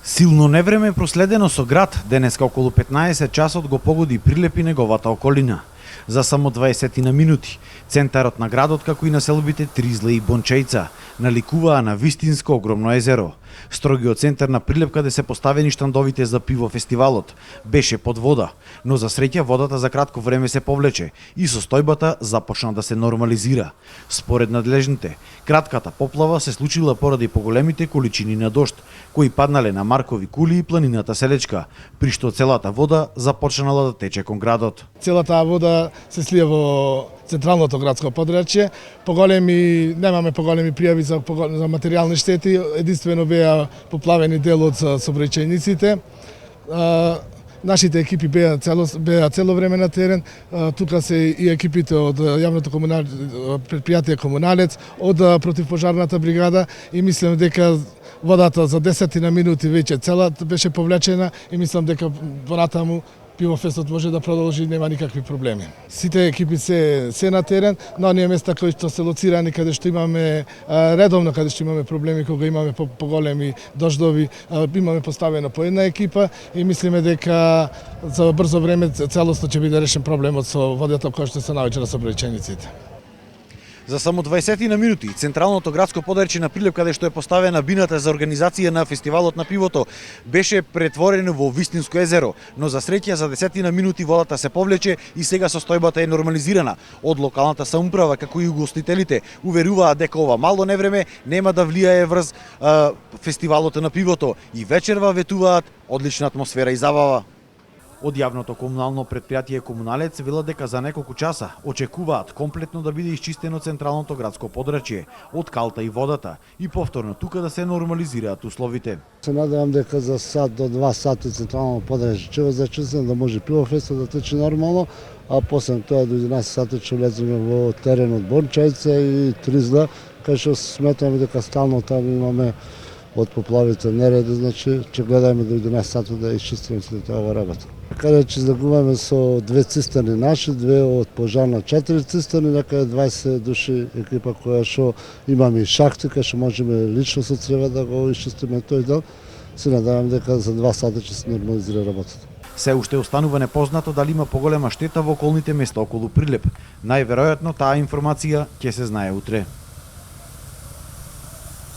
Силно невреме проследено со град, денеска околу 15 часот го погоди Прилеп и неговата околина. За само 20 на минути, центарот на градот, како и населбите Тризле и Бончејца, наликуваа на вистинско огромно езеро. Строгиот центар на Прилеп, каде се поставени штандовите за пиво фестивалот, беше под вода, но за среќа водата за кратко време се повлече и состојбата започна да се нормализира. Според надлежните, кратката поплава се случила поради поголемите количини на дожд, кои паднале на Маркови кули и планината Селечка, при што целата вода започнала да тече кон градот. Целата вода се слија во централното градско подрачје. Немаме поголеми пријави за материјални штети, единствено беа поплавени дел од сообраќајниците. Нашите екипи беа цело време на терен. Тука се и екипите од јавното предпријатие Комуналец, од противпожарната бригада и мислам дека водата за 10 на минути веќе целата беше повлечена и мислам дека понатаму пивофестот може да продолжи, нема никакви проблеми. Сите екипи се на терен, на оние места кои што се лоцирани, каде што имаме редовно, каде што имаме проблеми, кога имаме поголеми дождови, имаме поставено по една екипа и мислиме дека за брзо време целосно ќе биде решен проблемот со водата која што се наоѓа на сообраќајниците. За само 20 на минути, централното градско подрачје на Прилеп, каде што е поставена бината за организација на фестивалот на пивото, беше претворено во вистинско езеро, но за среќа за 10 на минути водата се повлече и сега состојбата е нормализирана. Од локалната самоуправа, како и угостителите, уверуваат дека ова мало невреме нема да влијае врз фестивалот на пивото и вечерва ветуваат одлична атмосфера и забава. Од јавното комунално предпријатие Комуналец велат дека за неколку часа очекуваат комплетно да биде исчистено централното градско подрачје од калта и водата и повторно тука да се нормализираат условите. Се надевам дека за сат до 2 сати централно подрачје ќе зачистено да може пивофестот да тече нормално, а после тоа до 11 сати ќе влеземе во теренот Бончејца и Тризла, кај што сметаме дека стално таму имаме од поплавите нереди, значи ќе гледаме до 11 сати да исчистиме целата ова работа. Каде ќе излегуваме со 2 цистерни наши, 2 од пожарна, 4 цистерни, некаде 20 души екипа која што имаме и шахти, кај што можеме лично со црева да го исчистиме тој дел. Се надевам дека за 2 сати ќе се нормализира работата. Се уште останува непознато дали има поголема штета во околните места околу Прилеп. Најверојатно таа информација ќе се знае утре.